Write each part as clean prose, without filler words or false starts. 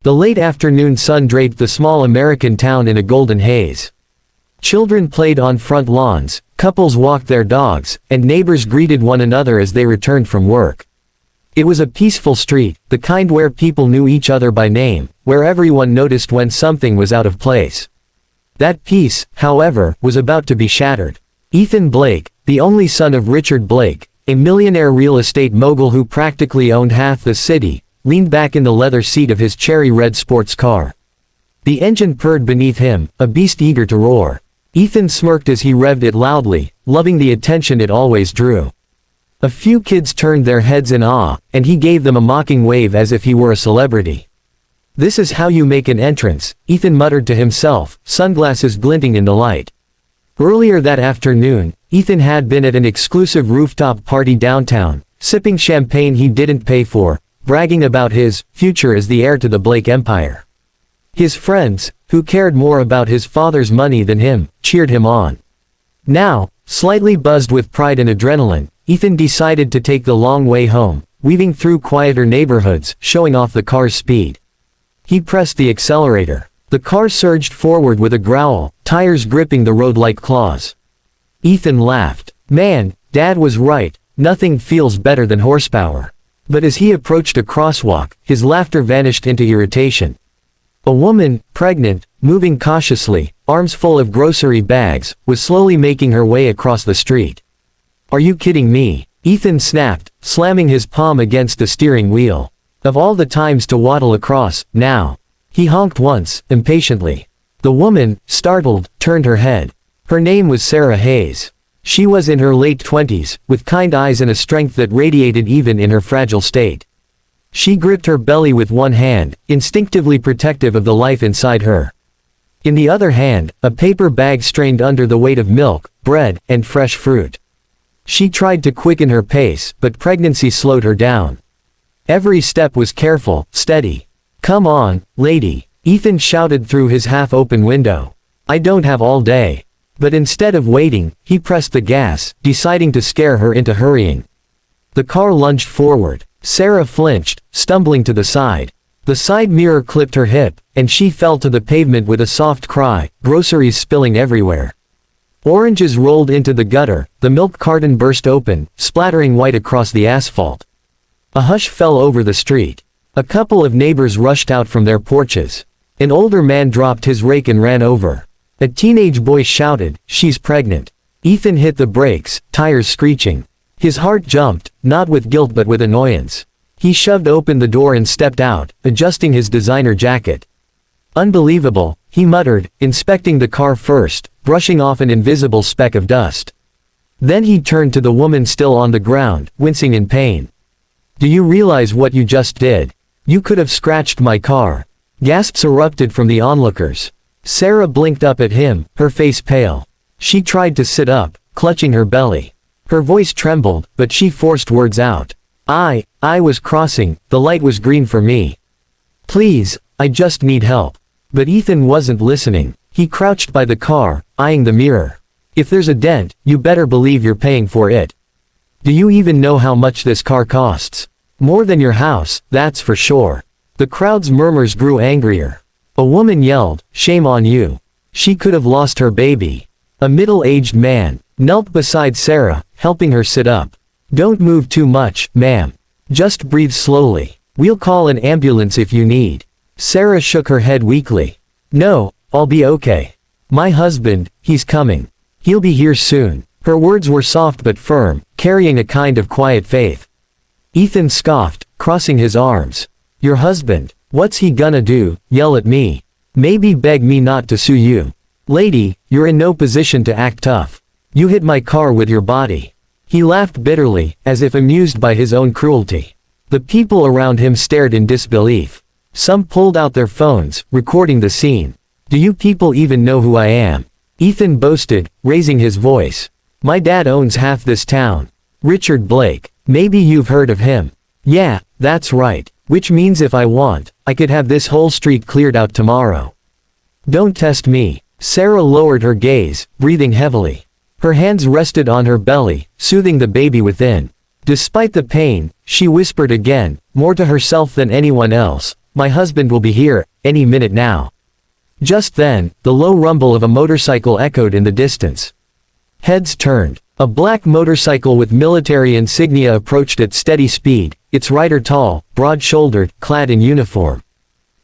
The late afternoon sun draped the small American town in a golden haze. Children played on front lawns, couples walked their dogs, and neighbors greeted one another as they returned from work. It was a peaceful street, the kind where people knew each other by name, where everyone noticed when something was out of place. That peace, however, was about to be shattered. Ethan Blake, the only son of Richard Blake, a millionaire real estate mogul who practically owned half the city, leaned back in the leather seat of his cherry red sports car. The engine purred beneath him, a beast eager to roar. Ethan smirked as he revved it loudly, loving the attention it always drew. A few kids turned their heads in awe, and he gave them a mocking wave as if he were a celebrity. "This is how you make an entrance," Ethan muttered to himself, sunglasses glinting in the light. Earlier that afternoon, Ethan had been at an exclusive rooftop party downtown, sipping champagne he didn't pay for, bragging about his future as the heir to the Blake empire. His friends, who cared more about his father's money than him, cheered him on. Now, slightly buzzed with pride and adrenaline, Ethan decided to take the long way home, weaving through quieter neighborhoods, showing off the car's speed. He pressed the accelerator. The car surged forward with a growl, tires gripping the road like claws. Ethan laughed. Man, Dad was right, nothing feels better than horsepower. But as he approached a crosswalk, his laughter vanished into irritation. A woman, pregnant, moving cautiously, arms full of grocery bags, was slowly making her way across the street. "Are you kidding me?" Ethan snapped, slamming his palm against the steering wheel. Of all the times to waddle across, now. He honked once, impatiently. The woman, startled, turned her head. Her name was Sarah Hayes. She was in her late 20s, with kind eyes and a strength that radiated even in her fragile state. She gripped her belly with one hand, instinctively protective of the life inside her. In the other hand, a paper bag strained under the weight of milk, bread, and fresh fruit. She tried to quicken her pace, but pregnancy slowed her down. Every step was careful, steady. "Come on, lady," Ethan shouted through his half-open window. "I don't have all day." But instead of waiting, he pressed the gas, deciding to scare her into hurrying. The car lunged forward. Sarah flinched, stumbling to the side. The side mirror clipped her hip, and she fell to the pavement with a soft cry, groceries spilling everywhere. Oranges rolled into the gutter, the milk carton burst open, splattering white across the asphalt. A hush fell over the street. A couple of neighbors rushed out from their porches. An older man dropped his rake and ran over. A teenage boy shouted, "She's pregnant." Ethan hit the brakes, tires screeching. His heart jumped, not with guilt but with annoyance. He shoved open the door and stepped out, adjusting his designer jacket. "Unbelievable," he muttered, inspecting the car first, brushing off an invisible speck of dust. Then he turned to the woman still on the ground, wincing in pain. "Do you realize what you just did? You could have scratched my car." Gasps erupted from the onlookers. Sarah blinked up at him, her face pale. She tried to sit up, clutching her belly. Her voice trembled, but she forced words out. I was crossing, the light was green for me. Please, I just need help." But Ethan wasn't listening. He crouched by the car, eyeing the mirror. "If there's a dent, you better believe you're paying for it. Do you even know how much this car costs? More than your house, that's for sure." The crowd's murmurs grew angrier. A woman yelled, "Shame on you. She could have lost her baby." A middle-aged man knelt beside Sarah, helping her sit up. "Don't move too much, ma'am. Just breathe slowly. We'll call an ambulance if you need." Sarah shook her head weakly. "No, I'll be okay. My husband, he's coming. He'll be here soon." Her words were soft but firm, carrying a kind of quiet faith. Ethan scoffed, crossing his arms. "Your husband, what's he gonna do, yell at me? Maybe beg me not to sue you? Lady, you're in no position to act tough. You hit my car with your body." He laughed bitterly, as if amused by his own cruelty. The people around him stared in disbelief. Some pulled out their phones, recording the scene. "Do you people even know who I am?" Ethan boasted, raising his voice. "My dad owns half this town. Richard Blake. Maybe you've heard of him." "Yeah, that's right. Which means if I want, I could have this whole street cleared out tomorrow." "Don't test me." Sarah lowered her gaze, breathing heavily. Her hands rested on her belly, soothing the baby within. Despite the pain, she whispered again, more to herself than anyone else, my husband will be here, any minute now." Just then, the low rumble of a motorcycle echoed in the distance. Heads turned. A black motorcycle with military insignia approached at steady speed, its rider tall, broad-shouldered, clad in uniform.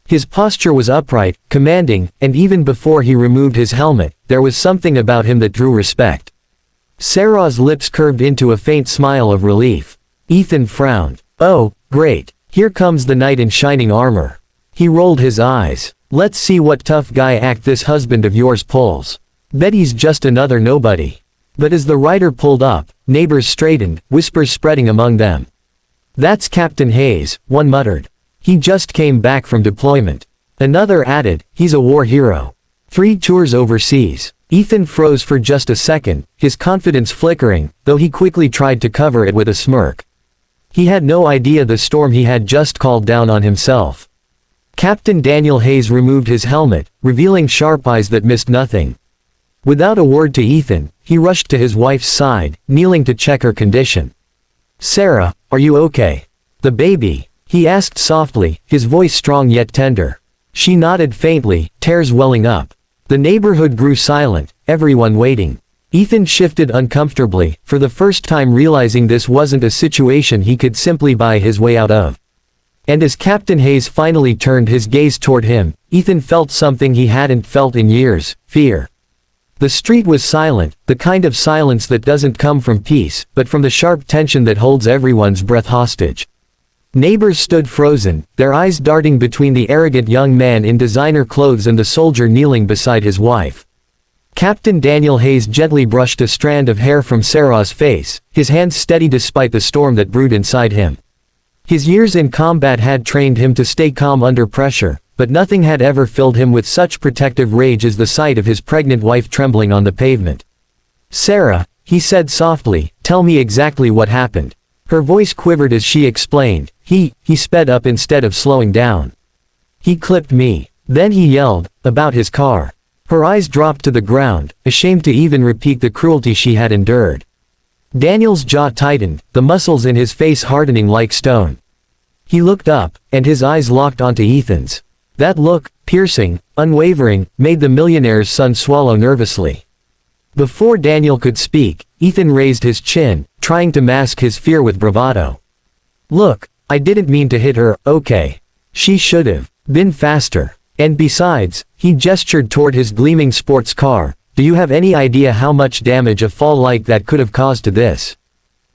His posture was upright, commanding, and even before he removed his helmet, there was something about him that drew respect. Sarah's lips curved into a faint smile of relief. Ethan frowned. "Oh, great. Here comes the knight in shining armor." He rolled his eyes. "Let's see what tough guy act this husband of yours pulls. Bet he's just another nobody." But as the rider pulled up, neighbors straightened, whispers spreading among them. "That's Captain Hayes," one muttered. "He just came back from deployment." Another added, "He's a war hero. 3 tours overseas." Ethan froze for just a second, his confidence flickering, though he quickly tried to cover it with a smirk. He had no idea the storm he had just called down on himself. Captain Daniel Hayes removed his helmet, revealing sharp eyes that missed nothing. Without a word to Ethan, he rushed to his wife's side, kneeling to check her condition. "Sarah, are you okay? The baby?" he asked softly, his voice strong yet tender. She nodded faintly, tears welling up. The neighborhood grew silent, everyone waiting. Ethan shifted uncomfortably, for the first time realizing this wasn't a situation he could simply buy his way out of. And as Captain Hayes finally turned his gaze toward him, Ethan felt something he hadn't felt in years: fear. The street was silent, the kind of silence that doesn't come from peace, but from the sharp tension that holds everyone's breath hostage. Neighbors stood frozen, their eyes darting between the arrogant young man in designer clothes and the soldier kneeling beside his wife. Captain Daniel Hayes gently brushed a strand of hair from Sarah's face, his hands steady despite the storm that brewed inside him. His years in combat had trained him to stay calm under pressure, but nothing had ever filled him with such protective rage as the sight of his pregnant wife trembling on the pavement. "Sarah," he said softly, "tell me exactly what happened." Her voice quivered as she explained. He sped up instead of slowing down. "He clipped me." Then he yelled, "About his car." Her eyes dropped to the ground, ashamed to even repeat the cruelty she had endured. Daniel's jaw tightened, the muscles in his face hardening like stone. He looked up, and his eyes locked onto Ethan's. That look, piercing, unwavering, made the millionaire's son swallow nervously. Before Daniel could speak, Ethan raised his chin, trying to mask his fear with bravado. "Look, I didn't mean to hit her, okay? She should've been faster. And besides," he gestured toward his gleaming sports car, "do you have any idea how much damage a fall like that could have caused to this?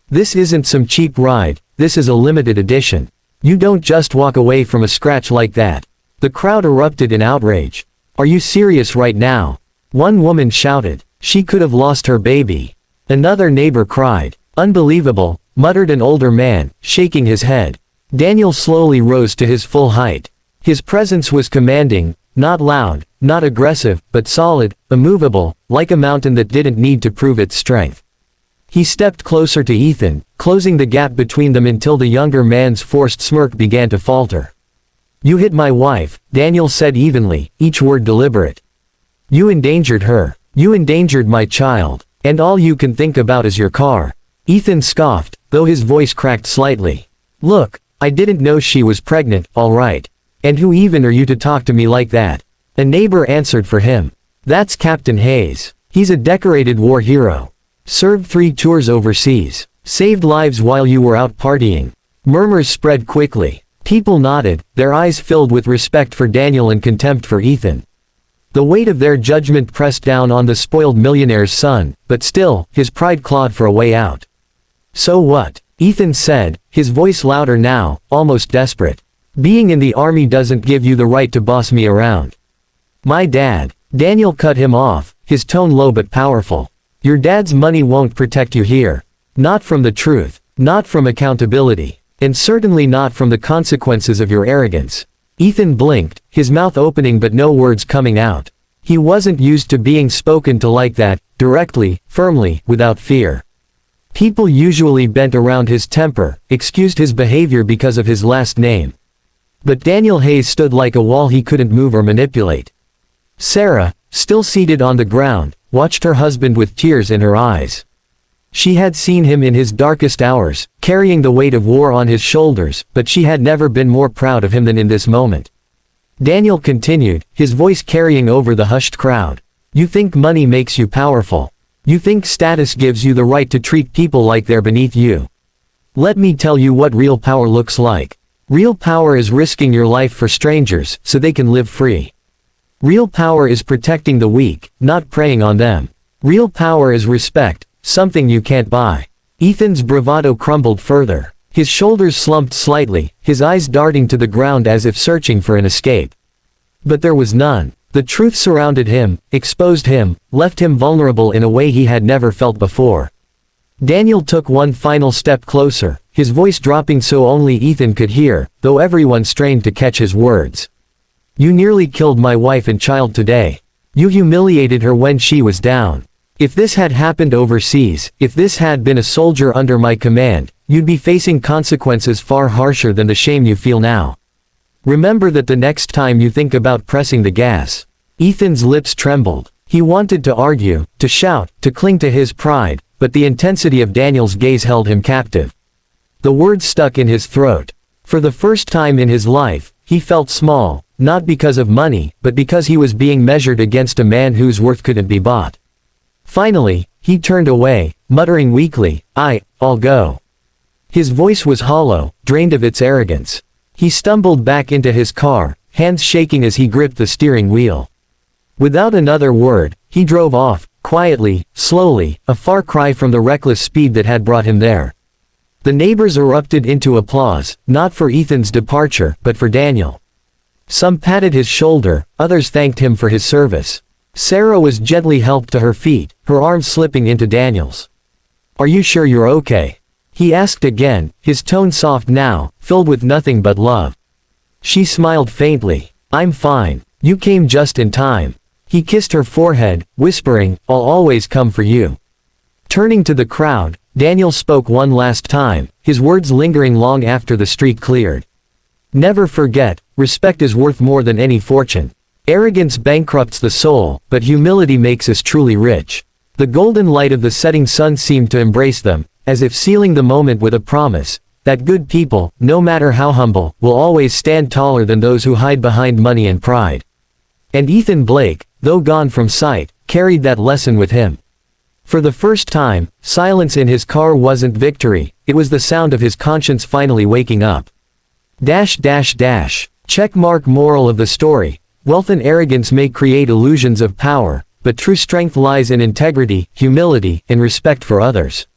This isn't some cheap ride, this is a limited edition. You don't just walk away from a scratch like that." The crowd erupted in outrage. "Are you serious right now?" One woman shouted. "She could have lost her baby." Another neighbor cried. "Unbelievable," muttered an older man, shaking his head. Daniel slowly rose to his full height. His presence was commanding, not loud, not aggressive, but solid, immovable, like a mountain that didn't need to prove its strength. He stepped closer to Ethan, closing the gap between them until the younger man's forced smirk began to falter. "You hit my wife," Daniel said evenly, each word deliberate. "You endangered her. You endangered my child. And all you can think about is your car." Ethan scoffed, though his voice cracked slightly. "Look, I didn't know she was pregnant, all right. And who even are you to talk to me like that?" A neighbor answered for him. "That's Captain Hayes. He's a decorated war hero. Served 3 tours overseas. Saved lives while you were out partying." Murmurs spread quickly. People nodded, their eyes filled with respect for Daniel and contempt for Ethan. The weight of their judgment pressed down on the spoiled millionaire's son, but still, his pride clawed for a way out. "So what?" Ethan said, his voice louder now, almost desperate. "Being in the army doesn't give you the right to boss me around." "My dad." Daniel cut him off, his tone low but powerful. "Your dad's money won't protect you here. Not from the truth. Not from accountability. And certainly not from the consequences of your arrogance." Ethan blinked, his mouth opening but no words coming out. He wasn't used to being spoken to like that, directly, firmly, without fear. People usually bent around his temper, excused his behavior because of his last name. But Daniel Hayes stood like a wall he couldn't move or manipulate. Sarah, still seated on the ground, watched her husband with tears in her eyes. She had seen him in his darkest hours, carrying the weight of war on his shoulders, but she had never been more proud of him than in this moment. Daniel continued, his voice carrying over the hushed crowd. You think money makes you powerful. You think status gives you the right to treat people like they're beneath you. Let me tell you what real power looks like. Real power is risking your life for strangers, so they can live free. Real power is protecting the weak, not preying on them. Real power is respect, something you can't buy. Ethan's bravado crumbled further. His shoulders slumped slightly, his eyes darting to the ground as if searching for an escape. But there was none. The truth surrounded him, exposed him, left him vulnerable in a way he had never felt before. Daniel took one final step closer, his voice dropping so only Ethan could hear, though everyone strained to catch his words. You nearly killed my wife and child today. You humiliated her when she was down. If this had happened overseas, if this had been a soldier under my command, you'd be facing consequences far harsher than the shame you feel now. Remember that the next time you think about pressing the gas. Ethan's lips trembled. He wanted to argue, to shout, to cling to his pride, but the intensity of Daniel's gaze held him captive. The words stuck in his throat. For the first time in his life, he felt small, not because of money, but because he was being measured against a man whose worth couldn't be bought. Finally, he turned away, muttering weakly, I'll go. His voice was hollow, drained of its arrogance. He stumbled back into his car, hands shaking as he gripped the steering wheel. Without another word, he drove off, quietly, slowly, a far cry from the reckless speed that had brought him there. The neighbors erupted into applause, not for Ethan's departure, but for Daniel. Some patted his shoulder, others thanked him for his service. Sarah was gently helped to her feet, her arms slipping into Daniel's. Are you sure you're okay? He asked again, his tone soft now, filled with nothing but love. She smiled faintly. I'm fine. You came just in time. He kissed her forehead, whispering, I'll always come for you. Turning to the crowd, Daniel spoke one last time, his words lingering long after the street cleared. Never forget, respect is worth more than any fortune. Arrogance bankrupts the soul, but humility makes us truly rich. The golden light of the setting sun seemed to embrace them, as if sealing the moment with a promise, that good people, no matter how humble, will always stand taller than those who hide behind money and pride. And Ethan Blake, though gone from sight, carried that lesson with him. For the first time, silence in his car wasn't victory, it was the sound of his conscience finally waking up. Checkmark moral of the story. Wealth and arrogance may create illusions of power, but true strength lies in integrity, humility, and respect for others.